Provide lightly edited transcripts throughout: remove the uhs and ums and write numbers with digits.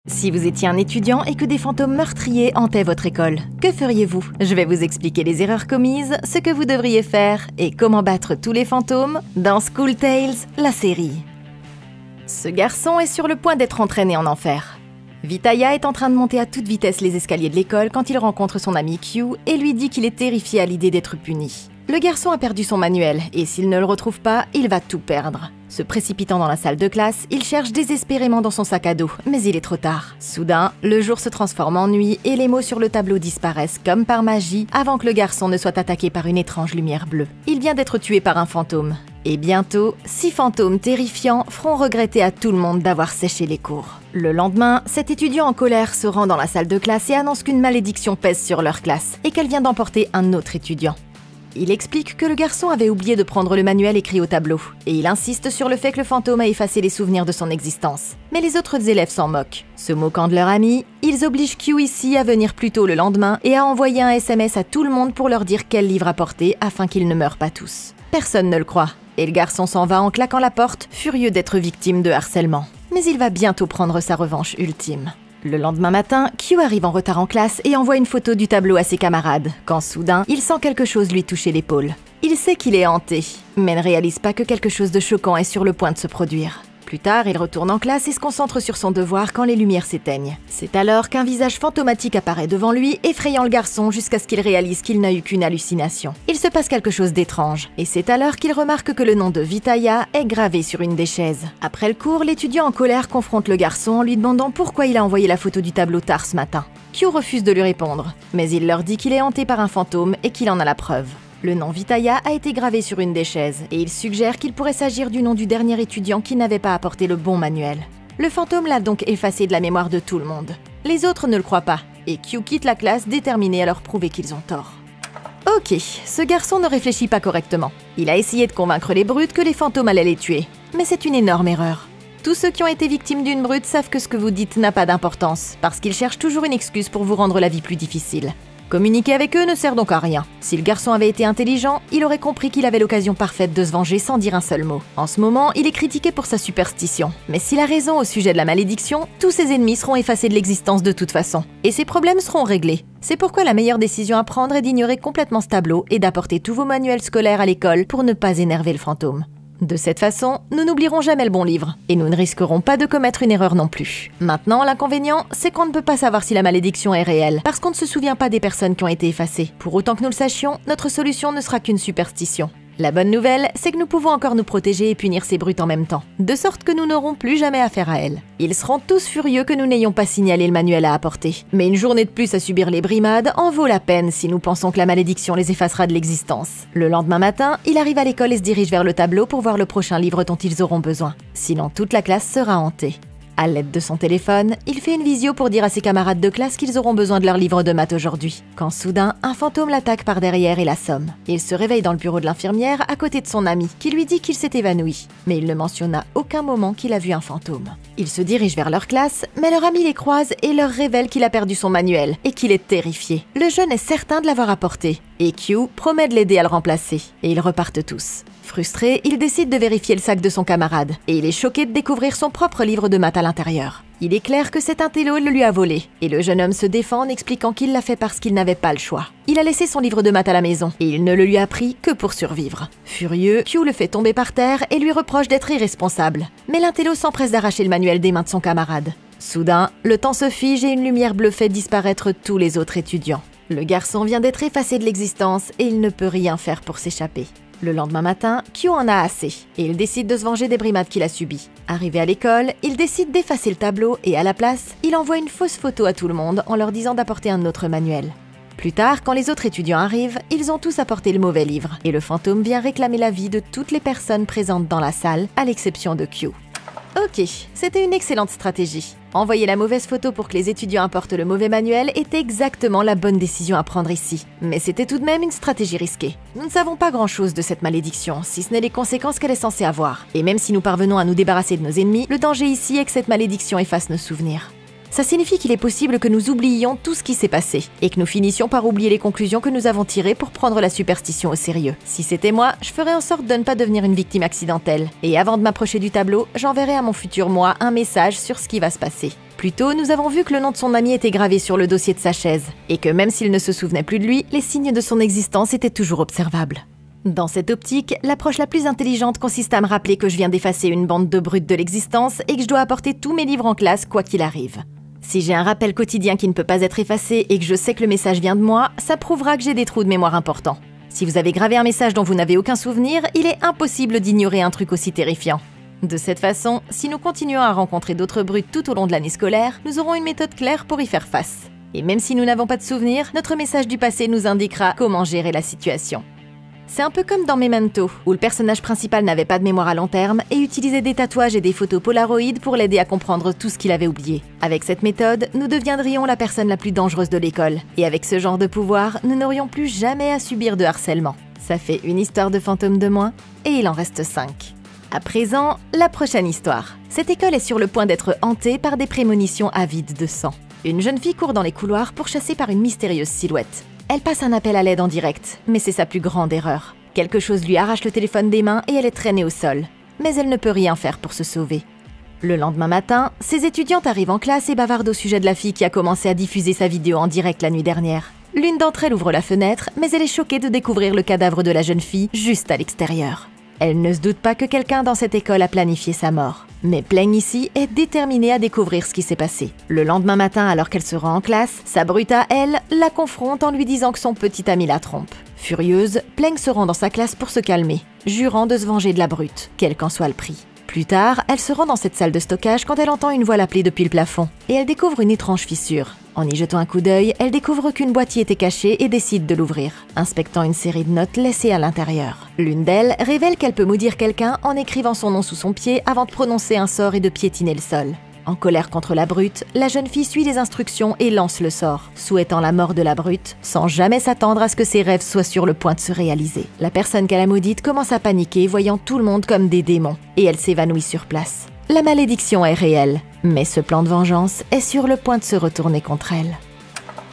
Si vous étiez un étudiant et que des fantômes meurtriers hantaient votre école, que feriez-vous? Je vais vous expliquer les erreurs commises, ce que vous devriez faire et comment battre tous les fantômes dans School Tales, la série. Ce garçon est sur le point d'être entraîné en enfer. Vitaya est en train de monter à toute vitesse les escaliers de l'école quand il rencontre son ami Q et lui dit qu'il est terrifié à l'idée d'être puni. Le garçon a perdu son manuel et s'il ne le retrouve pas, il va tout perdre. Se précipitant dans la salle de classe, il cherche désespérément dans son sac à dos, mais il est trop tard. Soudain, le jour se transforme en nuit et les mots sur le tableau disparaissent comme par magie avant que le garçon ne soit attaqué par une étrange lumière bleue. Il vient d'être tué par un fantôme. Et bientôt, 6 fantômes terrifiants feront regretter à tout le monde d'avoir séché les cours. Le lendemain, cet étudiant en colère se rend dans la salle de classe et annonce qu'une malédiction pèse sur leur classe et qu'elle vient d'emporter un autre étudiant. Il explique que le garçon avait oublié de prendre le manuel écrit au tableau, et il insiste sur le fait que le fantôme a effacé les souvenirs de son existence. Mais les autres élèves s'en moquent. Se moquant de leur ami, ils obligent Q ici à venir plus tôt le lendemain et à envoyer un SMS à tout le monde pour leur dire quel livre apporter afin qu'ils ne meurent pas tous. Personne ne le croit, et le garçon s'en va en claquant la porte, furieux d'être victime de harcèlement. Mais il va bientôt prendre sa revanche ultime. Le lendemain matin, Q arrive en retard en classe et envoie une photo du tableau à ses camarades, quand soudain, il sent quelque chose lui toucher l'épaule. Il sait qu'il est hanté, mais ne réalise pas que quelque chose de choquant est sur le point de se produire. Plus tard, il retourne en classe et se concentre sur son devoir quand les lumières s'éteignent. C'est alors qu'un visage fantomatique apparaît devant lui, effrayant le garçon jusqu'à ce qu'il réalise qu'il n'a eu qu'une hallucination. Il se passe quelque chose d'étrange, et c'est alors qu'il remarque que le nom de Vitaya est gravé sur une des chaises. Après le cours, l'étudiant en colère confronte le garçon en lui demandant pourquoi il a envoyé la photo du tableau tard ce matin. Q refuse de lui répondre, mais il leur dit qu'il est hanté par un fantôme et qu'il en a la preuve. Le nom Vitaya a été gravé sur une des chaises, et il suggère qu'il pourrait s'agir du nom du dernier étudiant qui n'avait pas apporté le bon manuel. Le fantôme l'a donc effacé de la mémoire de tout le monde. Les autres ne le croient pas, et Q quitte la classe déterminé à leur prouver qu'ils ont tort. Ok, ce garçon ne réfléchit pas correctement. Il a essayé de convaincre les brutes que les fantômes allaient les tuer, mais c'est une énorme erreur. Tous ceux qui ont été victimes d'une brute savent que ce que vous dites n'a pas d'importance, parce qu'ils cherchent toujours une excuse pour vous rendre la vie plus difficile. Communiquer avec eux ne sert donc à rien. Si le garçon avait été intelligent, il aurait compris qu'il avait l'occasion parfaite de se venger sans dire un seul mot. En ce moment, il est critiqué pour sa superstition. Mais s'il a raison au sujet de la malédiction, tous ses ennemis seront effacés de l'existence de toute façon. Et ses problèmes seront réglés. C'est pourquoi la meilleure décision à prendre est d'ignorer complètement ce tableau et d'apporter tous vos manuels scolaires à l'école pour ne pas énerver le fantôme. De cette façon, nous n'oublierons jamais le bon livre, et nous ne risquerons pas de commettre une erreur non plus. Maintenant, l'inconvénient, c'est qu'on ne peut pas savoir si la malédiction est réelle, parce qu'on ne se souvient pas des personnes qui ont été effacées. Pour autant que nous le sachions, notre solution ne sera qu'une superstition. La bonne nouvelle, c'est que nous pouvons encore nous protéger et punir ces brutes en même temps, de sorte que nous n'aurons plus jamais affaire à elles. Ils seront tous furieux que nous n'ayons pas signalé le manuel à apporter. Mais une journée de plus à subir les brimades en vaut la peine si nous pensons que la malédiction les effacera de l'existence. Le lendemain matin, il arrive à l'école et se dirige vers le tableau pour voir le prochain livre dont ils auront besoin. Sinon, toute la classe sera hantée. À l'aide de son téléphone, il fait une visio pour dire à ses camarades de classe qu'ils auront besoin de leur livre de maths aujourd'hui. Quand soudain, un fantôme l'attaque par derrière et l'assomme. Il se réveille dans le bureau de l'infirmière à côté de son ami, qui lui dit qu'il s'est évanoui. Mais il ne mentionne à aucun moment qu'il a vu un fantôme. Il se dirige vers leur classe, mais leur ami les croise et leur révèle qu'il a perdu son manuel et qu'il est terrifié. Le jeune est certain de l'avoir apporté, et Q promet de l'aider à le remplacer. Et ils repartent tous. Frustré, il décide de vérifier le sac de son camarade, et il est choqué de découvrir son propre livre de maths à l'intérieur. Il est clair que cet intello le lui a volé, et le jeune homme se défend en expliquant qu'il l'a fait parce qu'il n'avait pas le choix. Il a laissé son livre de maths à la maison, et il ne le lui a pris que pour survivre. Furieux, Q le fait tomber par terre et lui reproche d'être irresponsable. Mais l'intello s'empresse d'arracher le manuel des mains de son camarade. Soudain, le temps se fige et une lumière bleue fait disparaître tous les autres étudiants. Le garçon vient d'être effacé de l'existence et il ne peut rien faire pour s'échapper. Le lendemain matin, Q en a assez, et il décide de se venger des brimades qu'il a subies. Arrivé à l'école, il décide d'effacer le tableau et à la place, il envoie une fausse photo à tout le monde en leur disant d'apporter un autre manuel. Plus tard, quand les autres étudiants arrivent, ils ont tous apporté le mauvais livre, et le fantôme vient réclamer la vie de toutes les personnes présentes dans la salle, à l'exception de Q. Ok, c'était une excellente stratégie. Envoyer la mauvaise photo pour que les étudiants apportent le mauvais manuel était exactement la bonne décision à prendre ici. Mais c'était tout de même une stratégie risquée. Nous ne savons pas grand-chose de cette malédiction, si ce n'est les conséquences qu'elle est censée avoir. Et même si nous parvenons à nous débarrasser de nos ennemis, le danger ici est que cette malédiction efface nos souvenirs. Ça signifie qu'il est possible que nous oubliions tout ce qui s'est passé et que nous finissions par oublier les conclusions que nous avons tirées pour prendre la superstition au sérieux. Si c'était moi, je ferais en sorte de ne pas devenir une victime accidentelle. Et avant de m'approcher du tableau, j'enverrai à mon futur moi un message sur ce qui va se passer. Plus tôt, nous avons vu que le nom de son ami était gravé sur le dossier de sa chaise et que même s'il ne se souvenait plus de lui, les signes de son existence étaient toujours observables. Dans cette optique, l'approche la plus intelligente consiste à me rappeler que je viens d'effacer une bande de brutes de l'existence et que je dois apporter tous mes livres en classe quoi qu'il arrive. Si j'ai un rappel quotidien qui ne peut pas être effacé et que je sais que le message vient de moi, ça prouvera que j'ai des trous de mémoire importants. Si vous avez gravé un message dont vous n'avez aucun souvenir, il est impossible d'ignorer un truc aussi terrifiant. De cette façon, si nous continuons à rencontrer d'autres brutes tout au long de l'année scolaire, nous aurons une méthode claire pour y faire face. Et même si nous n'avons pas de souvenirs, notre message du passé nous indiquera comment gérer la situation. C'est un peu comme dans Memento, où le personnage principal n'avait pas de mémoire à long terme et utilisait des tatouages et des photos Polaroid pour l'aider à comprendre tout ce qu'il avait oublié. Avec cette méthode, nous deviendrions la personne la plus dangereuse de l'école. Et avec ce genre de pouvoir, nous n'aurions plus jamais à subir de harcèlement. Ça fait une histoire de fantôme de moins, et il en reste 5. À présent, la prochaine histoire. Cette école est sur le point d'être hantée par des prémonitions avides de sang. Une jeune fille court dans les couloirs pourchassée par une mystérieuse silhouette. Elle passe un appel à l'aide en direct, mais c'est sa plus grande erreur. Quelque chose lui arrache le téléphone des mains et elle est traînée au sol. Mais elle ne peut rien faire pour se sauver. Le lendemain matin, ses étudiantes arrivent en classe et bavardent au sujet de la fille qui a commencé à diffuser sa vidéo en direct la nuit dernière. L'une d'entre elles ouvre la fenêtre, mais elle est choquée de découvrir le cadavre de la jeune fille juste à l'extérieur. Elle ne se doute pas que quelqu'un dans cette école a planifié sa mort. Mais Pleng ici est déterminée à découvrir ce qui s'est passé. Le lendemain matin, alors qu'elle se rend en classe, sa brute à elle la confronte en lui disant que son petit ami la trompe. Furieuse, Pleng se rend dans sa classe pour se calmer, jurant de se venger de la brute, quel qu'en soit le prix. Plus tard, elle se rend dans cette salle de stockage quand elle entend une voix l'appeler depuis le plafond, et elle découvre une étrange fissure. En y jetant un coup d'œil, elle découvre qu'une boîte y était cachée et décide de l'ouvrir, inspectant une série de notes laissées à l'intérieur. L'une d'elles révèle qu'elle peut maudire quelqu'un en écrivant son nom sous son pied avant de prononcer un sort et de piétiner le sol. En colère contre la brute, la jeune fille suit les instructions et lance le sort, souhaitant la mort de la brute, sans jamais s'attendre à ce que ses rêves soient sur le point de se réaliser. La personne qu'elle a maudite commence à paniquer, voyant tout le monde comme des démons, et elle s'évanouit sur place. La malédiction est réelle, mais ce plan de vengeance est sur le point de se retourner contre elle.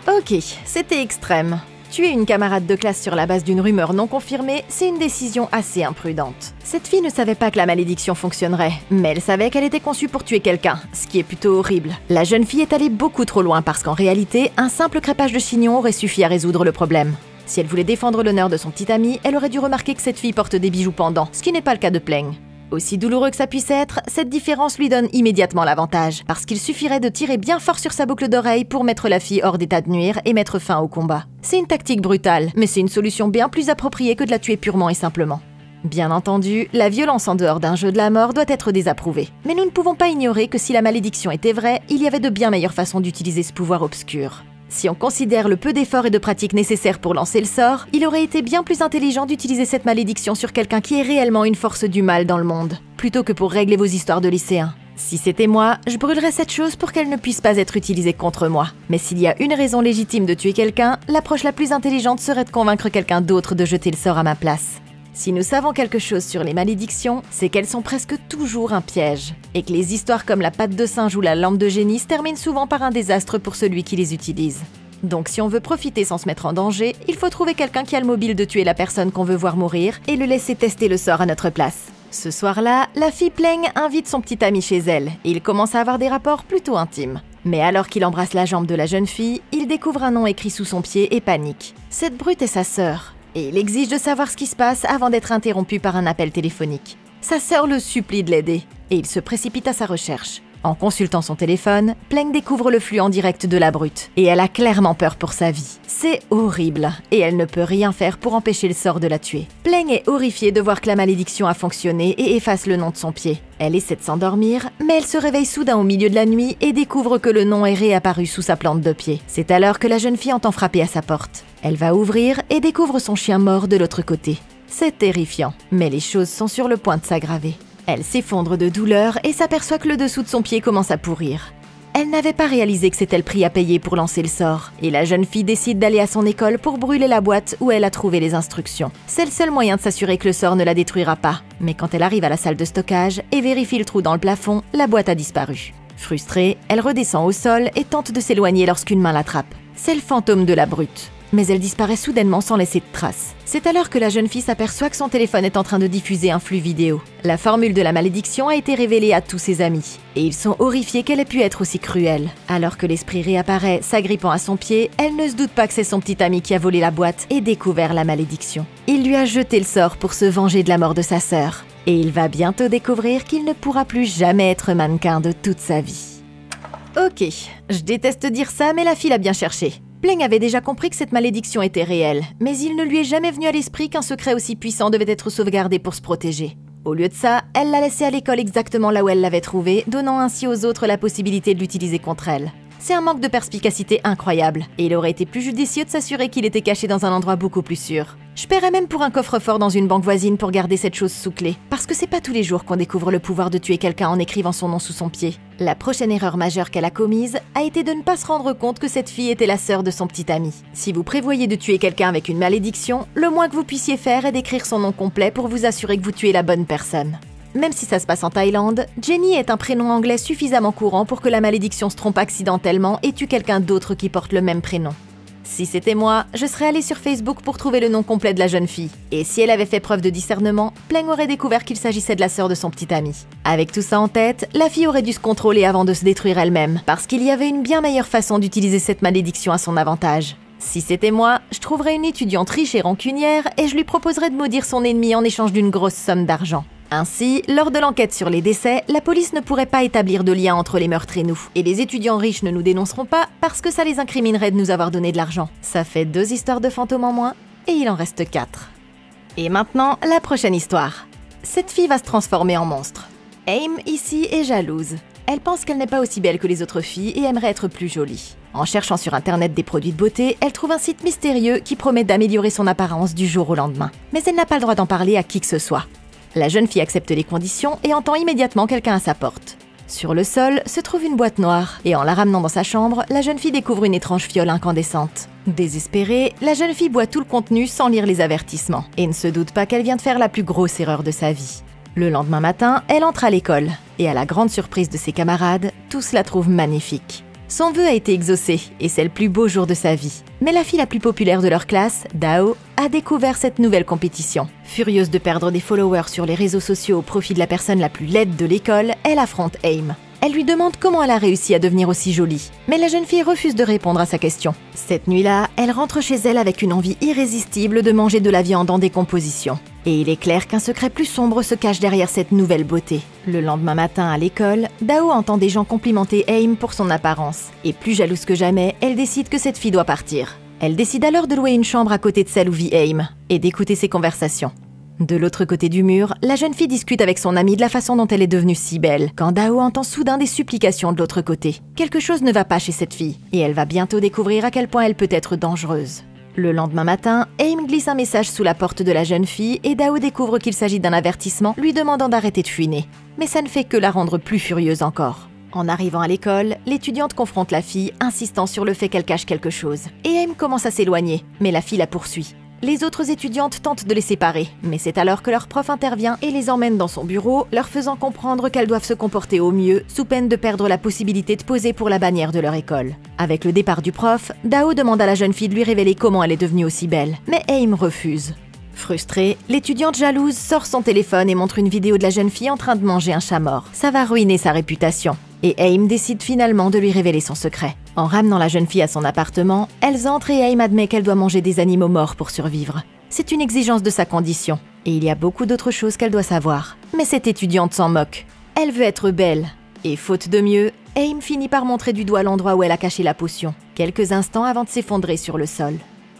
Ok, c'était extrême. Tuer une camarade de classe sur la base d'une rumeur non confirmée, c'est une décision assez imprudente. Cette fille ne savait pas que la malédiction fonctionnerait, mais elle savait qu'elle était conçue pour tuer quelqu'un, ce qui est plutôt horrible. La jeune fille est allée beaucoup trop loin parce qu'en réalité, un simple crépage de chignon aurait suffi à résoudre le problème. Si elle voulait défendre l'honneur de son petit ami, elle aurait dû remarquer que cette fille porte des bijoux pendants, ce qui n'est pas le cas de Pleng. Aussi douloureux que ça puisse être, cette différence lui donne immédiatement l'avantage, parce qu'il suffirait de tirer bien fort sur sa boucle d'oreille pour mettre la fille hors d'état de nuire et mettre fin au combat. C'est une tactique brutale, mais c'est une solution bien plus appropriée que de la tuer purement et simplement. Bien entendu, la violence en dehors d'un jeu de la mort doit être désapprouvée. Mais nous ne pouvons pas ignorer que si la malédiction était vraie, il y avait de bien meilleures façons d'utiliser ce pouvoir obscur. Si on considère le peu d'efforts et de pratiques nécessaires pour lancer le sort, il aurait été bien plus intelligent d'utiliser cette malédiction sur quelqu'un qui est réellement une force du mal dans le monde, plutôt que pour régler vos histoires de lycéens. Si c'était moi, je brûlerais cette chose pour qu'elle ne puisse pas être utilisée contre moi. Mais s'il y a une raison légitime de tuer quelqu'un, l'approche la plus intelligente serait de convaincre quelqu'un d'autre de jeter le sort à ma place. Si nous savons quelque chose sur les malédictions, c'est qu'elles sont presque toujours un piège, et que les histoires comme la patte de singe ou la lampe de génie se terminent souvent par un désastre pour celui qui les utilise. Donc si on veut profiter sans se mettre en danger, il faut trouver quelqu'un qui a le mobile de tuer la personne qu'on veut voir mourir et le laisser tester le sort à notre place. Ce soir-là, la fille Pleng invite son petit ami chez elle, et il commence à avoir des rapports plutôt intimes. Mais alors qu'il embrasse la jambe de la jeune fille, il découvre un nom écrit sous son pied et panique. Cette brute est sa sœur. Et il exige de savoir ce qui se passe avant d'être interrompu par un appel téléphonique. Sa sœur le supplie de l'aider, et il se précipite à sa recherche. En consultant son téléphone, Pleng découvre le flux en direct de la brute, et elle a clairement peur pour sa vie. C'est horrible, et elle ne peut rien faire pour empêcher le sort de la tuer. Pleng est horrifiée de voir que la malédiction a fonctionné et efface le nom de son pied. Elle essaie de s'endormir, mais elle se réveille soudain au milieu de la nuit et découvre que le nom est réapparu sous sa plante de pied. C'est alors que la jeune fille entend frapper à sa porte. Elle va ouvrir et découvre son chien mort de l'autre côté. C'est terrifiant, mais les choses sont sur le point de s'aggraver. Elle s'effondre de douleur et s'aperçoit que le dessous de son pied commence à pourrir. Elle n'avait pas réalisé que c'était le prix à payer pour lancer le sort, et la jeune fille décide d'aller à son école pour brûler la boîte où elle a trouvé les instructions. C'est le seul moyen de s'assurer que le sort ne la détruira pas. Mais quand elle arrive à la salle de stockage et vérifie le trou dans le plafond, la boîte a disparu. Frustrée, elle redescend au sol et tente de s'éloigner lorsqu'une main l'attrape. C'est le fantôme de la brute. Mais elle disparaît soudainement sans laisser de traces. C'est alors que la jeune fille s'aperçoit que son téléphone est en train de diffuser un flux vidéo. La formule de la malédiction a été révélée à tous ses amis, et ils sont horrifiés qu'elle ait pu être aussi cruelle. Alors que l'esprit réapparaît, s'agrippant à son pied, elle ne se doute pas que c'est son petit ami qui a volé la boîte et découvert la malédiction. Il lui a jeté le sort pour se venger de la mort de sa sœur. Et il va bientôt découvrir qu'il ne pourra plus jamais être mannequin de toute sa vie. Ok, je déteste dire ça, mais la fille l'a bien cherché. Pleng avait déjà compris que cette malédiction était réelle, mais il ne lui est jamais venu à l'esprit qu'un secret aussi puissant devait être sauvegardé pour se protéger. Au lieu de ça, elle l'a laissé à l'école exactement là où elle l'avait trouvé, donnant ainsi aux autres la possibilité de l'utiliser contre elle. C'est un manque de perspicacité incroyable, et il aurait été plus judicieux de s'assurer qu'il était caché dans un endroit beaucoup plus sûr. Je paierais même pour un coffre-fort dans une banque voisine pour garder cette chose sous clé, parce que c'est pas tous les jours qu'on découvre le pouvoir de tuer quelqu'un en écrivant son nom sous son pied. La prochaine erreur majeure qu'elle a commise a été de ne pas se rendre compte que cette fille était la sœur de son petit ami. Si vous prévoyez de tuer quelqu'un avec une malédiction, le moins que vous puissiez faire est d'écrire son nom complet pour vous assurer que vous tuez la bonne personne. Même si ça se passe en Thaïlande, Jenny est un prénom anglais suffisamment courant pour que la malédiction se trompe accidentellement et tue quelqu'un d'autre qui porte le même prénom. Si c'était moi, je serais allée sur Facebook pour trouver le nom complet de la jeune fille. Et si elle avait fait preuve de discernement, Pleng aurait découvert qu'il s'agissait de la sœur de son petit ami. Avec tout ça en tête, la fille aurait dû se contrôler avant de se détruire elle-même, parce qu'il y avait une bien meilleure façon d'utiliser cette malédiction à son avantage. Si c'était moi, je trouverais une étudiante riche et rancunière et je lui proposerais de maudire son ennemi en échange d'une grosse somme d'argent. Ainsi, lors de l'enquête sur les décès, la police ne pourrait pas établir de lien entre les meurtres et nous. Et les étudiants riches ne nous dénonceront pas parce que ça les incriminerait de nous avoir donné de l'argent. Ça fait 2 histoires de fantômes en moins, et il en reste 4. Et maintenant, la prochaine histoire. Cette fille va se transformer en monstre. Aim, ici, est jalouse. Elle pense qu'elle n'est pas aussi belle que les autres filles et aimerait être plus jolie. En cherchant sur internet des produits de beauté, elle trouve un site mystérieux qui promet d'améliorer son apparence du jour au lendemain. Mais elle n'a pas le droit d'en parler à qui que ce soit. La jeune fille accepte les conditions et entend immédiatement quelqu'un à sa porte. Sur le sol se trouve une boîte noire, et en la ramenant dans sa chambre, la jeune fille découvre une étrange fiole incandescente. Désespérée, la jeune fille boit tout le contenu sans lire les avertissements, et ne se doute pas qu'elle vient de faire la plus grosse erreur de sa vie. Le lendemain matin, elle entre à l'école, et à la grande surprise de ses camarades, tous la trouvent magnifique. Son vœu a été exaucé, et c'est le plus beau jour de sa vie. Mais la fille la plus populaire de leur classe, Dao, a découvert cette nouvelle compétition. Furieuse de perdre des followers sur les réseaux sociaux au profit de la personne la plus laide de l'école, elle affronte Aim. Elle lui demande comment elle a réussi à devenir aussi jolie. Mais la jeune fille refuse de répondre à sa question. Cette nuit-là, elle rentre chez elle avec une envie irrésistible de manger de la viande en décomposition. Et il est clair qu'un secret plus sombre se cache derrière cette nouvelle beauté. Le lendemain matin à l'école, Dao entend des gens complimenter Aim pour son apparence. Et plus jalouse que jamais, elle décide que cette fille doit partir. Elle décide alors de louer une chambre à côté de celle où vit Aim et d'écouter ses conversations. De l'autre côté du mur, la jeune fille discute avec son amie de la façon dont elle est devenue si belle, quand Dao entend soudain des supplications de l'autre côté. Quelque chose ne va pas chez cette fille, et elle va bientôt découvrir à quel point elle peut être dangereuse. Le lendemain matin, Aim glisse un message sous la porte de la jeune fille et Dao découvre qu'il s'agit d'un avertissement lui demandant d'arrêter de fuiner. Mais ça ne fait que la rendre plus furieuse encore. En arrivant à l'école, l'étudiante confronte la fille, insistant sur le fait qu'elle cache quelque chose. Et Aim commence à s'éloigner, mais la fille la poursuit. Les autres étudiantes tentent de les séparer, mais c'est alors que leur prof intervient et les emmène dans son bureau, leur faisant comprendre qu'elles doivent se comporter au mieux, sous peine de perdre la possibilité de poser pour la bannière de leur école. Avec le départ du prof, Dao demande à la jeune fille de lui révéler comment elle est devenue aussi belle, mais Aim refuse. Frustrée, l'étudiante jalouse sort son téléphone et montre une vidéo de la jeune fille en train de manger un chat mort. Ça va ruiner sa réputation. Et Aim décide finalement de lui révéler son secret. En ramenant la jeune fille à son appartement, elles entrent et Aim admet qu'elle doit manger des animaux morts pour survivre. C'est une exigence de sa condition. Et il y a beaucoup d'autres choses qu'elle doit savoir. Mais cette étudiante s'en moque. Elle veut être belle. Et faute de mieux, Aim finit par montrer du doigt l'endroit où elle a caché la potion, quelques instants avant de s'effondrer sur le sol.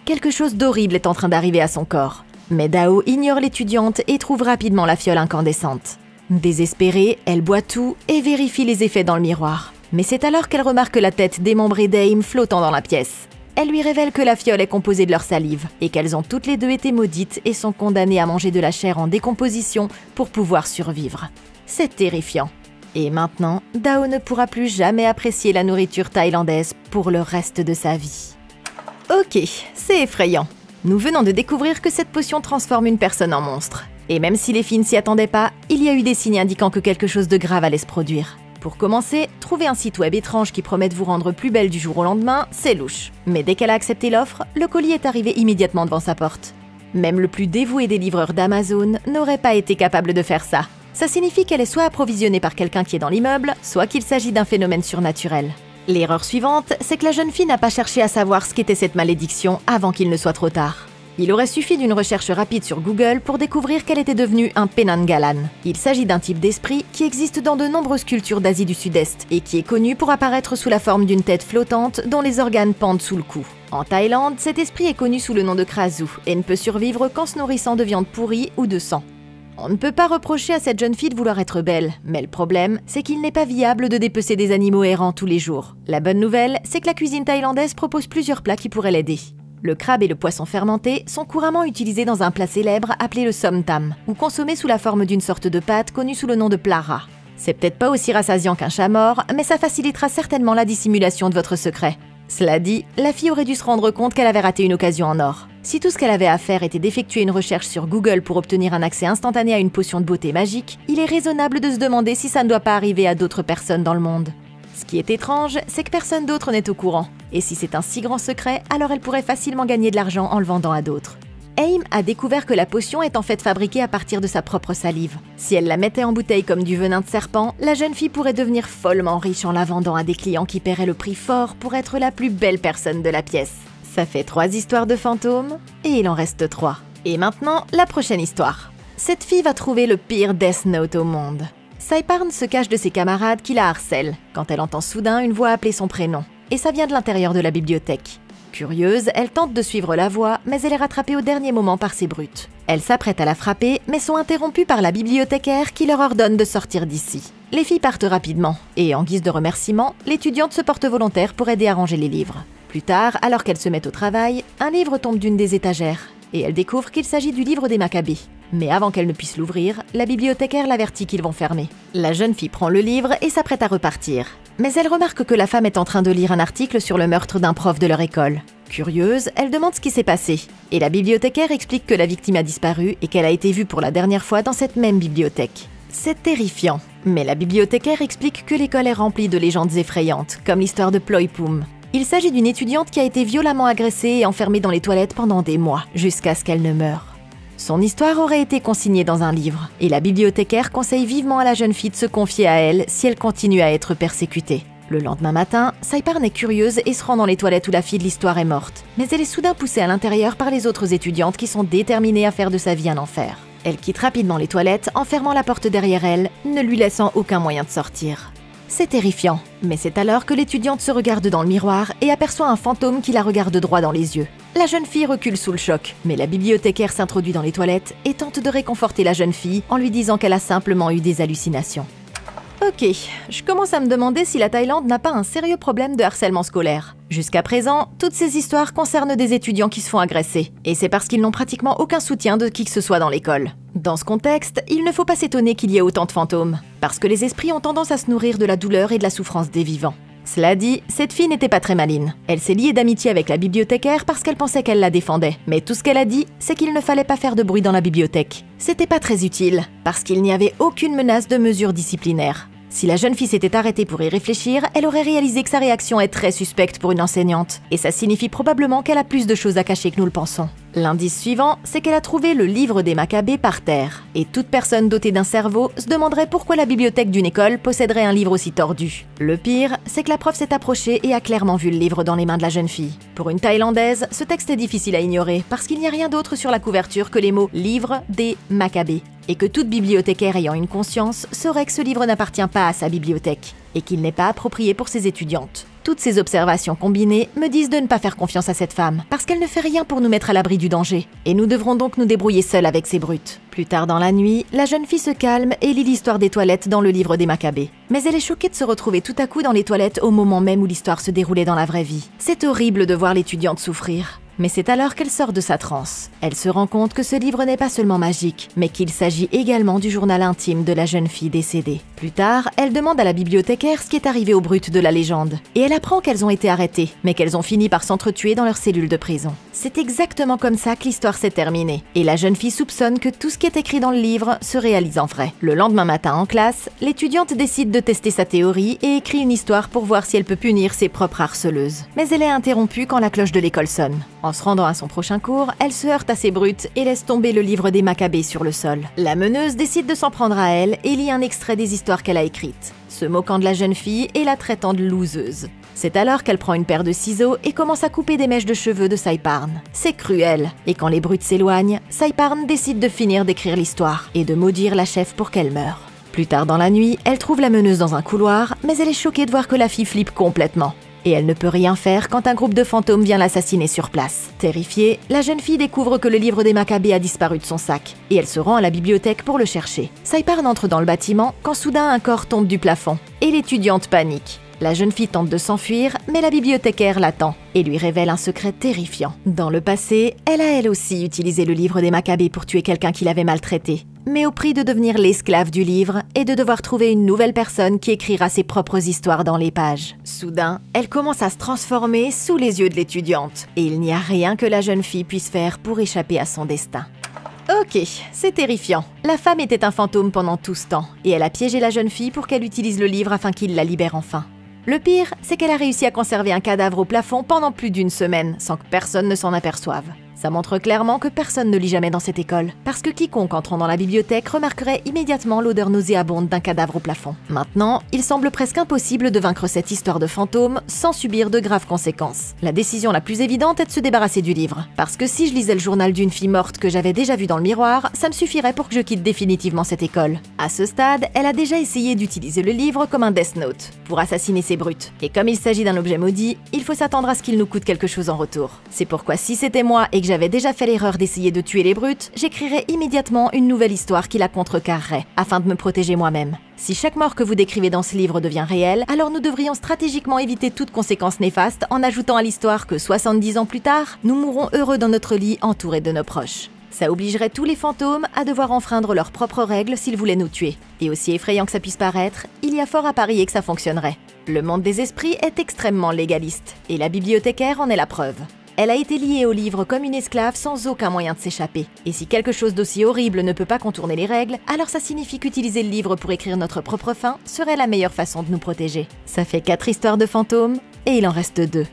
Quelque chose d'horrible est en train d'arriver à son corps. Mais Dao ignore l'étudiante et trouve rapidement la fiole incandescente. Désespérée, elle boit tout et vérifie les effets dans le miroir. Mais c'est alors qu'elle remarque la tête démembrée d'Aim flottant dans la pièce. Elle lui révèle que la fiole est composée de leur salive et qu'elles ont toutes les deux été maudites et sont condamnées à manger de la chair en décomposition pour pouvoir survivre. C'est terrifiant. Et maintenant, Dao ne pourra plus jamais apprécier la nourriture thaïlandaise pour le reste de sa vie. Ok, c'est effrayant. Nous venons de découvrir que cette potion transforme une personne en monstre. Et même si les filles ne s'y attendaient pas, il y a eu des signes indiquant que quelque chose de grave allait se produire. Pour commencer, trouver un site web étrange qui promet de vous rendre plus belle du jour au lendemain, c'est louche. Mais dès qu'elle a accepté l'offre, le colis est arrivé immédiatement devant sa porte. Même le plus dévoué des livreurs d'Amazon n'aurait pas été capable de faire ça. Ça signifie qu'elle est soit approvisionnée par quelqu'un qui est dans l'immeuble, soit qu'il s'agit d'un phénomène surnaturel. L'erreur suivante, c'est que la jeune fille n'a pas cherché à savoir ce qu'était cette malédiction avant qu'il ne soit trop tard. Il aurait suffi d'une recherche rapide sur Google pour découvrir qu'elle était devenue un Penanggalan. Il s'agit d'un type d'esprit qui existe dans de nombreuses cultures d'Asie du Sud-Est et qui est connu pour apparaître sous la forme d'une tête flottante dont les organes pendent sous le cou. En Thaïlande, cet esprit est connu sous le nom de Krasu et ne peut survivre qu'en se nourrissant de viande pourrie ou de sang. On ne peut pas reprocher à cette jeune fille de vouloir être belle, mais le problème, c'est qu'il n'est pas viable de dépecer des animaux errants tous les jours. La bonne nouvelle, c'est que la cuisine thaïlandaise propose plusieurs plats qui pourraient l'aider. Le crabe et le poisson fermenté sont couramment utilisés dans un plat célèbre appelé le som tam, ou consommé sous la forme d'une sorte de pâte connue sous le nom de plat ras. C'est peut-être pas aussi rassasiant qu'un chat mort, mais ça facilitera certainement la dissimulation de votre secret. Cela dit, la fille aurait dû se rendre compte qu'elle avait raté une occasion en or. Si tout ce qu'elle avait à faire était d'effectuer une recherche sur Google pour obtenir un accès instantané à une potion de beauté magique, il est raisonnable de se demander si ça ne doit pas arriver à d'autres personnes dans le monde. Ce qui est étrange, c'est que personne d'autre n'est au courant. Et si c'est un si grand secret, alors elle pourrait facilement gagner de l'argent en le vendant à d'autres. Aim a découvert que la potion est en fait fabriquée à partir de sa propre salive. Si elle la mettait en bouteille comme du venin de serpent, la jeune fille pourrait devenir follement riche en la vendant à des clients qui paieraient le prix fort pour être la plus belle personne de la pièce. Ça fait 3 histoires de fantômes, et il en reste 3. Et maintenant, la prochaine histoire. Cette fille va trouver le pire Death Note au monde. Saiparn se cache de ses camarades qui la harcèlent, quand elle entend soudain une voix appeler son prénom. Et ça vient de l'intérieur de la bibliothèque. Curieuse, elle tente de suivre la voix, mais elle est rattrapée au dernier moment par ses brutes. Elles s'apprêtent à la frapper, mais sont interrompues par la bibliothécaire qui leur ordonne de sortir d'ici. Les filles partent rapidement, et en guise de remerciement, l'étudiante se porte volontaire pour aider à ranger les livres. Plus tard, alors qu'elle se met au travail, un livre tombe d'une des étagères, et elle découvre qu'il s'agit du livre des Maccabées. Mais avant qu'elle ne puisse l'ouvrir, la bibliothécaire l'avertit qu'ils vont fermer. La jeune fille prend le livre et s'apprête à repartir. Mais elle remarque que la femme est en train de lire un article sur le meurtre d'un prof de leur école. Curieuse, elle demande ce qui s'est passé. Et la bibliothécaire explique que la victime a disparu et qu'elle a été vue pour la dernière fois dans cette même bibliothèque. C'est terrifiant. Mais la bibliothécaire explique que l'école est remplie de légendes effrayantes, comme l'histoire de Ploipum. Il s'agit d'une étudiante qui a été violemment agressée et enfermée dans les toilettes pendant des mois, jusqu'à ce qu'elle ne meure. Son histoire aurait été consignée dans un livre, et la bibliothécaire conseille vivement à la jeune fille de se confier à elle si elle continue à être persécutée. Le lendemain matin, Saiparn est curieuse et se rend dans les toilettes où la fille de l'histoire est morte. Mais elle est soudain poussée à l'intérieur par les autres étudiantes qui sont déterminées à faire de sa vie un enfer. Elle quitte rapidement les toilettes en fermant la porte derrière elle, ne lui laissant aucun moyen de sortir. C'est terrifiant, mais c'est alors que l'étudiante se regarde dans le miroir et aperçoit un fantôme qui la regarde droit dans les yeux. La jeune fille recule sous le choc, mais la bibliothécaire s'introduit dans les toilettes et tente de réconforter la jeune fille en lui disant qu'elle a simplement eu des hallucinations. Ok, je commence à me demander si la Thaïlande n'a pas un sérieux problème de harcèlement scolaire. Jusqu'à présent, toutes ces histoires concernent des étudiants qui se font agresser, et c'est parce qu'ils n'ont pratiquement aucun soutien de qui que ce soit dans l'école. Dans ce contexte, il ne faut pas s'étonner qu'il y ait autant de fantômes, parce que les esprits ont tendance à se nourrir de la douleur et de la souffrance des vivants. Cela dit, cette fille n'était pas très maligne. Elle s'est liée d'amitié avec la bibliothécaire parce qu'elle pensait qu'elle la défendait. Mais tout ce qu'elle a dit, c'est qu'il ne fallait pas faire de bruit dans la bibliothèque. C'était pas très utile, parce qu'il n'y avait aucune menace de mesures disciplinaires. Si la jeune fille s'était arrêtée pour y réfléchir, elle aurait réalisé que sa réaction est très suspecte pour une enseignante. Et ça signifie probablement qu'elle a plus de choses à cacher que nous le pensons. L'indice suivant, c'est qu'elle a trouvé le livre des Maccabées par terre. Et toute personne dotée d'un cerveau se demanderait pourquoi la bibliothèque d'une école posséderait un livre aussi tordu. Le pire, c'est que la prof s'est approchée et a clairement vu le livre dans les mains de la jeune fille. Pour une Thaïlandaise, ce texte est difficile à ignorer parce qu'il n'y a rien d'autre sur la couverture que les mots « livre des Maccabées ». Et que toute bibliothécaire ayant une conscience saurait que ce livre n'appartient pas à sa bibliothèque et qu'il n'est pas approprié pour ses étudiantes. Toutes ces observations combinées me disent de ne pas faire confiance à cette femme, parce qu'elle ne fait rien pour nous mettre à l'abri du danger, et nous devrons donc nous débrouiller seuls avec ces brutes. Plus tard dans la nuit, la jeune fille se calme et lit l'histoire des toilettes dans le livre des Maccabées. Mais elle est choquée de se retrouver tout à coup dans les toilettes au moment même où l'histoire se déroulait dans la vraie vie. C'est horrible de voir l'étudiante souffrir. Mais c'est alors qu'elle sort de sa transe. Elle se rend compte que ce livre n'est pas seulement magique, mais qu'il s'agit également du journal intime de la jeune fille décédée. Plus tard, elle demande à la bibliothécaire ce qui est arrivé aux brutes de la légende. Et elle apprend qu'elles ont été arrêtées, mais qu'elles ont fini par s'entretuer dans leur cellule de prison. C'est exactement comme ça que l'histoire s'est terminée. Et la jeune fille soupçonne que tout ce qui est écrit dans le livre se réalise en vrai. Le lendemain matin en classe, l'étudiante décide de tester sa théorie et écrit une histoire pour voir si elle peut punir ses propres harceleuses. Mais elle est interrompue quand la cloche de l'école sonne. En se rendant à son prochain cours, elle se heurte à ses brutes et laisse tomber le livre des Maccabées sur le sol. La meneuse décide de s'en prendre à elle et lit un extrait des histoires qu'elle a écrites, se moquant de la jeune fille et la traitant de loseuse. C'est alors qu'elle prend une paire de ciseaux et commence à couper des mèches de cheveux de Saiparn. C'est cruel, et quand les brutes s'éloignent, Saiparn décide de finir d'écrire l'histoire et de maudire la chef pour qu'elle meure. Plus tard dans la nuit, elle trouve la meneuse dans un couloir, mais elle est choquée de voir que la fille flippe complètement. Et elle ne peut rien faire quand un groupe de fantômes vient l'assassiner sur place. Terrifiée, la jeune fille découvre que le livre des Maccabées a disparu de son sac, et elle se rend à la bibliothèque pour le chercher. Saiparn entre dans le bâtiment quand soudain un corps tombe du plafond, et l'étudiante panique. La jeune fille tente de s'enfuir, mais la bibliothécaire l'attend et lui révèle un secret terrifiant. Dans le passé, elle a elle aussi utilisé le livre des Maccabées pour tuer quelqu'un qui l'avait maltraité, mais au prix de devenir l'esclave du livre et de devoir trouver une nouvelle personne qui écrira ses propres histoires dans les pages. Soudain, elle commence à se transformer sous les yeux de l'étudiante, et il n'y a rien que la jeune fille puisse faire pour échapper à son destin. Ok, c'est terrifiant. La femme était un fantôme pendant tout ce temps, et elle a piégé la jeune fille pour qu'elle utilise le livre afin qu'il la libère enfin. Le pire, c'est qu'elle a réussi à conserver un cadavre au plafond pendant plus d'une semaine, sans que personne ne s'en aperçoive. Ça montre clairement que personne ne lit jamais dans cette école, parce que quiconque entrant dans la bibliothèque remarquerait immédiatement l'odeur nauséabonde d'un cadavre au plafond. Maintenant, il semble presque impossible de vaincre cette histoire de fantôme sans subir de graves conséquences. La décision la plus évidente est de se débarrasser du livre, parce que si je lisais le journal d'une fille morte que j'avais déjà vu dans le miroir, ça me suffirait pour que je quitte définitivement cette école. À ce stade, elle a déjà essayé d'utiliser le livre comme un Death Note, pour assassiner ses brutes. Et comme il s'agit d'un objet maudit, il faut s'attendre à ce qu'il nous coûte quelque chose en retour. C'est pourquoi si c'était moi et que j'avais déjà fait l'erreur d'essayer de tuer les brutes, j'écrirais immédiatement une nouvelle histoire qui la contrecarrerait, afin de me protéger moi-même. Si chaque mort que vous décrivez dans ce livre devient réelle, alors nous devrions stratégiquement éviter toute conséquence néfaste en ajoutant à l'histoire que 70 ans plus tard, nous mourrons heureux dans notre lit entourés de nos proches. Ça obligerait tous les fantômes à devoir enfreindre leurs propres règles s'ils voulaient nous tuer. Et aussi effrayant que ça puisse paraître, il y a fort à parier que ça fonctionnerait. Le monde des esprits est extrêmement légaliste, et la bibliothécaire en est la preuve. Elle a été liée au livre comme une esclave sans aucun moyen de s'échapper. Et si quelque chose d'aussi horrible ne peut pas contourner les règles, alors ça signifie qu'utiliser le livre pour écrire notre propre fin serait la meilleure façon de nous protéger. Ça fait 4 histoires de fantômes, et il en reste 2.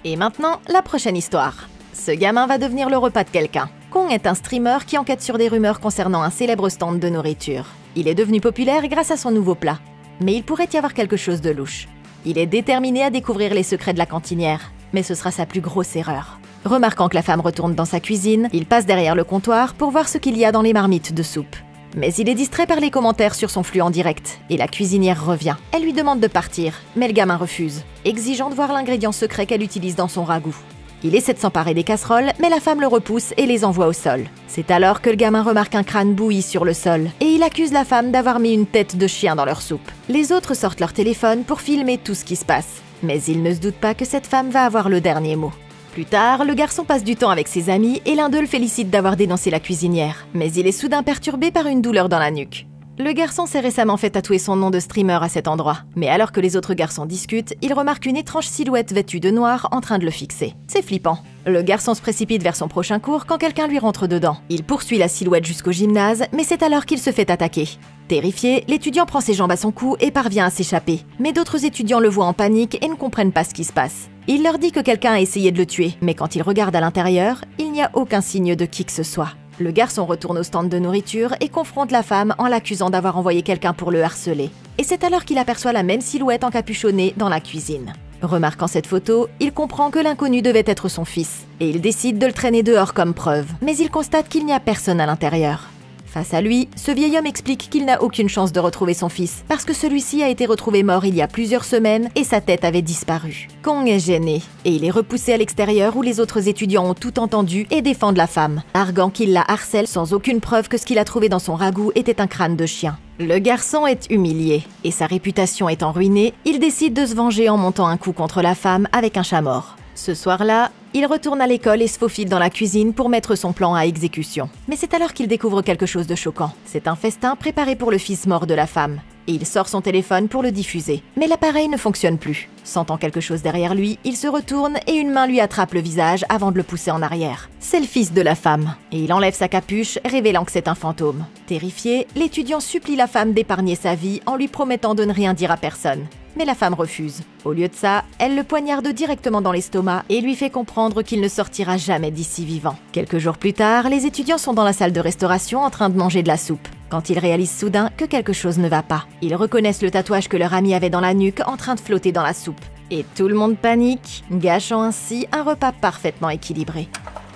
Et maintenant, la prochaine histoire. Ce gamin va devenir le repas de quelqu'un. Kong est un streamer qui enquête sur des rumeurs concernant un célèbre stand de nourriture. Il est devenu populaire grâce à son nouveau plat. Mais il pourrait y avoir quelque chose de louche. Il est déterminé à découvrir les secrets de la cantinière. Mais ce sera sa plus grosse erreur. Remarquant que la femme retourne dans sa cuisine, il passe derrière le comptoir pour voir ce qu'il y a dans les marmites de soupe. Mais il est distrait par les commentaires sur son flux en direct, et la cuisinière revient. Elle lui demande de partir, mais le gamin refuse, exigeant de voir l'ingrédient secret qu'elle utilise dans son ragoût. Il essaie de s'emparer des casseroles, mais la femme le repousse et les envoie au sol. C'est alors que le gamin remarque un crâne bouilli sur le sol, et il accuse la femme d'avoir mis une tête de chien dans leur soupe. Les autres sortent leur téléphone pour filmer tout ce qui se passe. Mais il ne se doute pas que cette femme va avoir le dernier mot. Plus tard, le garçon passe du temps avec ses amis et l'un d'eux le félicite d'avoir dénoncé la cuisinière. Mais il est soudain perturbé par une douleur dans la nuque. Le garçon s'est récemment fait tatouer son nom de streamer à cet endroit. Mais alors que les autres garçons discutent, il remarque une étrange silhouette vêtue de noir en train de le fixer. C'est flippant. Le garçon se précipite vers son prochain cours quand quelqu'un lui rentre dedans. Il poursuit la silhouette jusqu'au gymnase, mais c'est alors qu'il se fait attaquer. Terrifié, l'étudiant prend ses jambes à son cou et parvient à s'échapper. Mais d'autres étudiants le voient en panique et ne comprennent pas ce qui se passe. Il leur dit que quelqu'un a essayé de le tuer, mais quand ils regardent à l'intérieur, il n'y a aucun signe de qui que ce soit. Le garçon retourne au stand de nourriture et confronte la femme en l'accusant d'avoir envoyé quelqu'un pour le harceler. Et c'est alors qu'il aperçoit la même silhouette encapuchonnée dans la cuisine. Remarquant cette photo, il comprend que l'inconnu devait être son fils, et il décide de le traîner dehors comme preuve. Mais il constate qu'il n'y a personne à l'intérieur. Face à lui, ce vieil homme explique qu'il n'a aucune chance de retrouver son fils, parce que celui-ci a été retrouvé mort il y a plusieurs semaines et sa tête avait disparu. Kong est gêné, et il est repoussé à l'extérieur où les autres étudiants ont tout entendu et défendent la femme, arguant qu'il la harcèle sans aucune preuve que ce qu'il a trouvé dans son ragoût était un crâne de chien. Le garçon est humilié, et sa réputation étant ruinée, il décide de se venger en montant un coup contre la femme avec un chat mort. Ce soir-là, il retourne à l'école et se faufile dans la cuisine pour mettre son plan à exécution. Mais c'est alors qu'il découvre quelque chose de choquant. C'est un festin préparé pour le fils mort de la femme. Et il sort son téléphone pour le diffuser. Mais l'appareil ne fonctionne plus. Sentant quelque chose derrière lui, il se retourne et une main lui attrape le visage avant de le pousser en arrière. C'est le fils de la femme. Et il enlève sa capuche, révélant que c'est un fantôme. Terrifié, l'étudiant supplie la femme d'épargner sa vie en lui promettant de ne rien dire à personne. Mais la femme refuse. Au lieu de ça, elle le poignarde directement dans l'estomac et lui fait comprendre qu'il ne sortira jamais d'ici vivant. Quelques jours plus tard, les étudiants sont dans la salle de restauration en train de manger de la soupe. Quand ils réalisent soudain que quelque chose ne va pas. Ils reconnaissent le tatouage que leur ami avait dans la nuque en train de flotter dans la soupe. Et tout le monde panique, gâchant ainsi un repas parfaitement équilibré.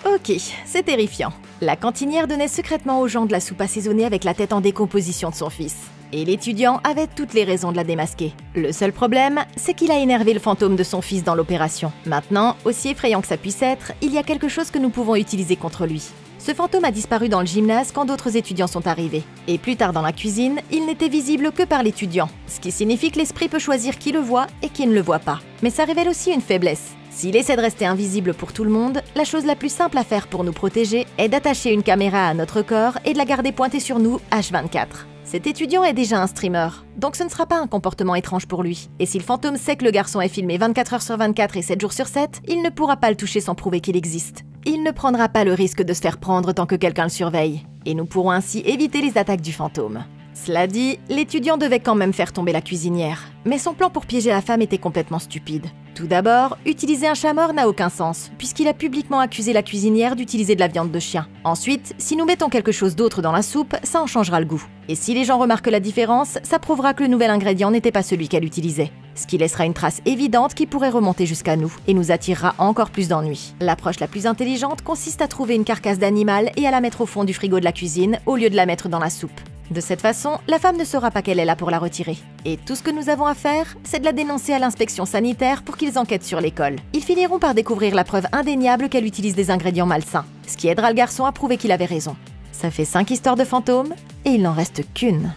Ok, c'est terrifiant. La cantinière donnait secrètement aux gens de la soupe assaisonnée avec la tête en décomposition de son fils. Et l'étudiant avait toutes les raisons de la démasquer. Le seul problème, c'est qu'il a énervé le fantôme de son fils dans l'opération. Maintenant, aussi effrayant que ça puisse être, il y a quelque chose que nous pouvons utiliser contre lui. Ce fantôme a disparu dans le gymnase quand d'autres étudiants sont arrivés. Et plus tard dans la cuisine, il n'était visible que par l'étudiant, ce qui signifie que l'esprit peut choisir qui le voit et qui ne le voit pas. Mais ça révèle aussi une faiblesse. S'il essaie de rester invisible pour tout le monde, la chose la plus simple à faire pour nous protéger est d'attacher une caméra à notre corps et de la garder pointée sur nous H24. Cet étudiant est déjà un streamer, donc ce ne sera pas un comportement étrange pour lui. Et si le fantôme sait que le garçon est filmé 24 heures sur 24 et 7 jours sur 7, il ne pourra pas le toucher sans prouver qu'il existe. Il ne prendra pas le risque de se faire prendre tant que quelqu'un le surveille. Et nous pourrons ainsi éviter les attaques du fantôme. Cela dit, l'étudiant devait quand même faire tomber la cuisinière. Mais son plan pour piéger la femme était complètement stupide. Tout d'abord, utiliser un chat mort n'a aucun sens, puisqu'il a publiquement accusé la cuisinière d'utiliser de la viande de chien. Ensuite, si nous mettons quelque chose d'autre dans la soupe, ça en changera le goût. Et si les gens remarquent la différence, ça prouvera que le nouvel ingrédient n'était pas celui qu'elle utilisait. Ce qui laissera une trace évidente qui pourrait remonter jusqu'à nous, et nous attirera encore plus d'ennuis. L'approche la plus intelligente consiste à trouver une carcasse d'animal et à la mettre au fond du frigo de la cuisine, au lieu de la mettre dans la soupe. De cette façon, la femme ne saura pas qu'elle est là pour la retirer. Et tout ce que nous avons à faire, c'est de la dénoncer à l'inspection sanitaire pour qu'ils enquêtent sur l'école. Ils finiront par découvrir la preuve indéniable qu'elle utilise des ingrédients malsains, ce qui aidera le garçon à prouver qu'il avait raison. Ça fait 5 histoires de fantômes, et il n'en reste qu'une.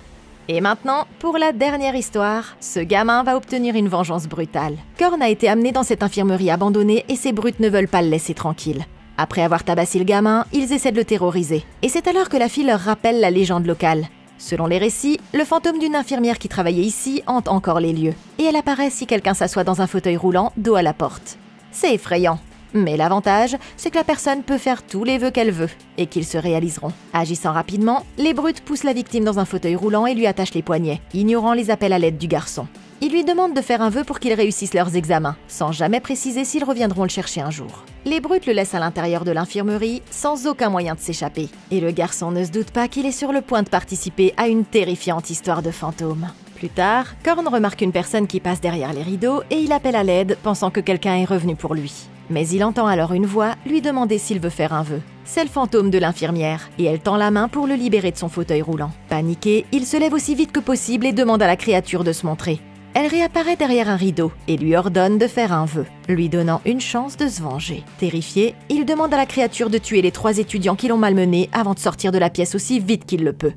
Et maintenant, pour la dernière histoire, ce gamin va obtenir une vengeance brutale. Korn a été amené dans cette infirmerie abandonnée et ces brutes ne veulent pas le laisser tranquille. Après avoir tabassé le gamin, ils essaient de le terroriser. Et c'est alors que la fille leur rappelle la légende locale. Selon les récits, le fantôme d'une infirmière qui travaillait ici hante encore les lieux. Et elle apparaît si quelqu'un s'assoit dans un fauteuil roulant, dos à la porte. C'est effrayant. Mais l'avantage, c'est que la personne peut faire tous les vœux qu'elle veut, et qu'ils se réaliseront. Agissant rapidement, les brutes poussent la victime dans un fauteuil roulant et lui attachent les poignets, ignorant les appels à l'aide du garçon. Ils lui demandent de faire un vœu pour qu'ils réussissent leurs examens, sans jamais préciser s'ils reviendront le chercher un jour. Les brutes le laissent à l'intérieur de l'infirmerie, sans aucun moyen de s'échapper. Et le garçon ne se doute pas qu'il est sur le point de participer à une terrifiante histoire de fantôme. Plus tard, Korn remarque une personne qui passe derrière les rideaux et il appelle à l'aide, pensant que quelqu'un est revenu pour lui. Mais il entend alors une voix lui demander s'il veut faire un vœu. C'est le fantôme de l'infirmière, et elle tend la main pour le libérer de son fauteuil roulant. Paniqué, il se lève aussi vite que possible et demande à la créature de se montrer. Elle réapparaît derrière un rideau et lui ordonne de faire un vœu, lui donnant une chance de se venger. Terrifié, il demande à la créature de tuer les 3 étudiants qui l'ont malmené avant de sortir de la pièce aussi vite qu'il le peut.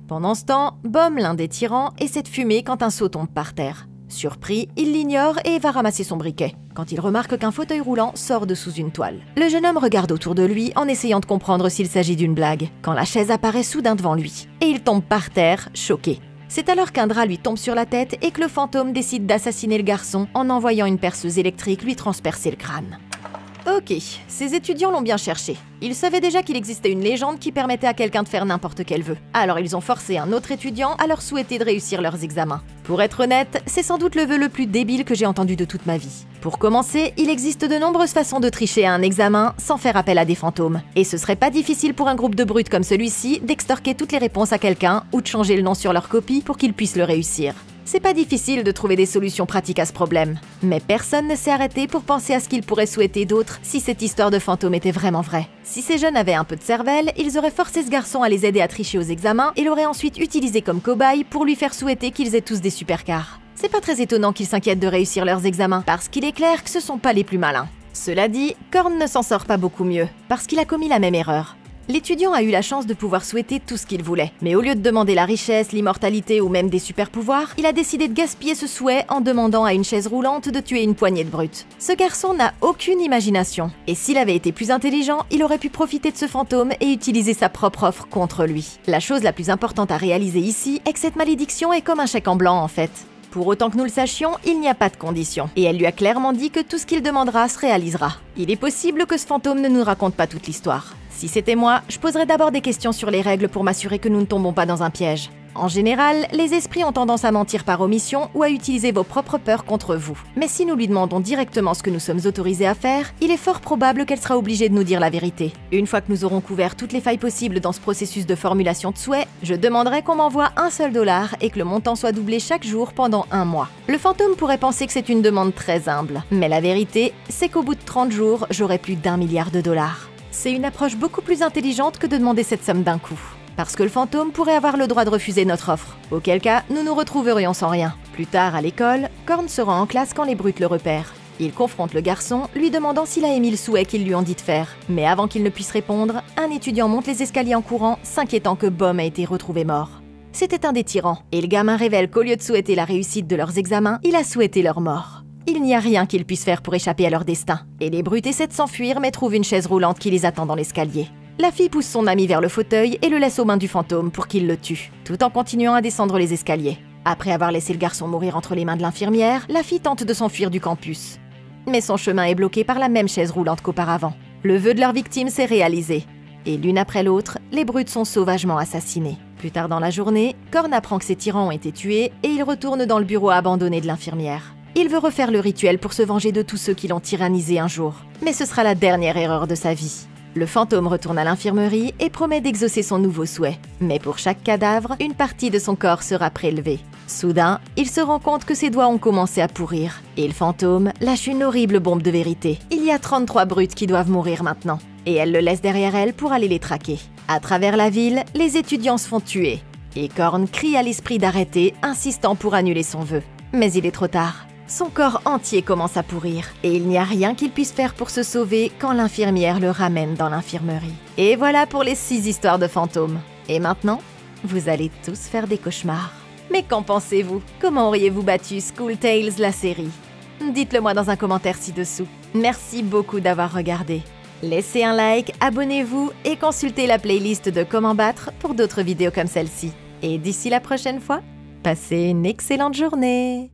Pendant ce temps, Bom, l'un des tyrans, essaie de fumer quand un seau tombe par terre. Surpris, il l'ignore et va ramasser son briquet, quand il remarque qu'un fauteuil roulant sort de sous une toile. Le jeune homme regarde autour de lui en essayant de comprendre s'il s'agit d'une blague, quand la chaise apparaît soudain devant lui, et il tombe par terre, choqué. C'est alors qu'un drap lui tombe sur la tête et que le fantôme décide d'assassiner le garçon en envoyant une perceuse électrique lui transpercer le crâne. Ok, ces étudiants l'ont bien cherché. Ils savaient déjà qu'il existait une légende qui permettait à quelqu'un de faire n'importe quel vœu. Alors ils ont forcé un autre étudiant à leur souhaiter de réussir leurs examens. Pour être honnête, c'est sans doute le vœu le plus débile que j'ai entendu de toute ma vie. Pour commencer, il existe de nombreuses façons de tricher à un examen sans faire appel à des fantômes. Et ce serait pas difficile pour un groupe de brutes comme celui-ci d'extorquer toutes les réponses à quelqu'un ou de changer le nom sur leur copie pour qu'ils puissent le réussir. C'est pas difficile de trouver des solutions pratiques à ce problème. Mais personne ne s'est arrêté pour penser à ce qu'ils pourraient souhaiter d'autre si cette histoire de fantôme était vraiment vraie. Si ces jeunes avaient un peu de cervelle, ils auraient forcé ce garçon à les aider à tricher aux examens et l'auraient ensuite utilisé comme cobaye pour lui faire souhaiter qu'ils aient tous des supercars. C'est pas très étonnant qu'ils s'inquiètent de réussir leurs examens, parce qu'il est clair que ce sont pas les plus malins. Cela dit, Korn ne s'en sort pas beaucoup mieux, parce qu'il a commis la même erreur. L'étudiant a eu la chance de pouvoir souhaiter tout ce qu'il voulait. Mais au lieu de demander la richesse, l'immortalité ou même des super-pouvoirs, il a décidé de gaspiller ce souhait en demandant à une chaise roulante de tuer une poignée de brutes. Ce garçon n'a aucune imagination. Et s'il avait été plus intelligent, il aurait pu profiter de ce fantôme et utiliser sa propre offre contre lui. La chose la plus importante à réaliser ici est que cette malédiction est comme un chèque en blanc en fait. Pour autant que nous le sachions, il n'y a pas de condition. Et elle lui a clairement dit que tout ce qu'il demandera se réalisera. Il est possible que ce fantôme ne nous raconte pas toute l'histoire. Si c'était moi, je poserais d'abord des questions sur les règles pour m'assurer que nous ne tombons pas dans un piège. En général, les esprits ont tendance à mentir par omission ou à utiliser vos propres peurs contre vous. Mais si nous lui demandons directement ce que nous sommes autorisés à faire, il est fort probable qu'elle sera obligée de nous dire la vérité. Une fois que nous aurons couvert toutes les failles possibles dans ce processus de formulation de souhait, je demanderai qu'on m'envoie un seul dollar et que le montant soit doublé chaque jour pendant 1 mois. Le fantôme pourrait penser que c'est une demande très humble, mais la vérité, c'est qu'au bout de 30 jours, j'aurai plus d'1 milliard de dollars. C'est une approche beaucoup plus intelligente que de demander cette somme d'un coup. Parce que le fantôme pourrait avoir le droit de refuser notre offre, auquel cas nous nous retrouverions sans rien. Plus tard, à l'école, Korn se rend en classe quand les brutes le repèrent. Il confronte le garçon, lui demandant s'il a émis le souhait qu'ils lui ont dit de faire. Mais avant qu'il ne puisse répondre, un étudiant monte les escaliers en courant, s'inquiétant que Bom a été retrouvé mort. C'était un des tyrans, et le gamin révèle qu'au lieu de souhaiter la réussite de leurs examens, il a souhaité leur mort. Il n'y a rien qu'ils puissent faire pour échapper à leur destin. Et les brutes essaient de s'enfuir mais trouvent une chaise roulante qui les attend dans l'escalier. La fille pousse son ami vers le fauteuil et le laisse aux mains du fantôme pour qu'il le tue, tout en continuant à descendre les escaliers. Après avoir laissé le garçon mourir entre les mains de l'infirmière, la fille tente de s'enfuir du campus. Mais son chemin est bloqué par la même chaise roulante qu'auparavant. Le vœu de leur victime s'est réalisé. Et l'une après l'autre, les brutes sont sauvagement assassinées. Plus tard dans la journée, Korn apprend que ses tyrans ont été tués et il retourne dans le bureau abandonné de l'infirmière. Il veut refaire le rituel pour se venger de tous ceux qui l'ont tyrannisé un jour. Mais ce sera la dernière erreur de sa vie. Le fantôme retourne à l'infirmerie et promet d'exaucer son nouveau souhait. Mais pour chaque cadavre, une partie de son corps sera prélevée. Soudain, il se rend compte que ses doigts ont commencé à pourrir. Et le fantôme lâche une horrible bombe de vérité. Il y a 33 brutes qui doivent mourir maintenant. Et elle le laisse derrière elle pour aller les traquer. À travers la ville, les étudiants se font tuer. Et Korn crie à l'esprit d'arrêter, insistant pour annuler son vœu. Mais il est trop tard. Son corps entier commence à pourrir, et il n'y a rien qu'il puisse faire pour se sauver quand l'infirmière le ramène dans l'infirmerie. Et voilà pour les 6 histoires de fantômes. Et maintenant, vous allez tous faire des cauchemars. Mais qu'en pensez-vous? Comment auriez-vous battu School Tales, la série? Dites-le moi dans un commentaire ci-dessous. Merci beaucoup d'avoir regardé. Laissez un like, abonnez-vous et consultez la playlist de Comment battre pour d'autres vidéos comme celle-ci. Et d'ici la prochaine fois, passez une excellente journée!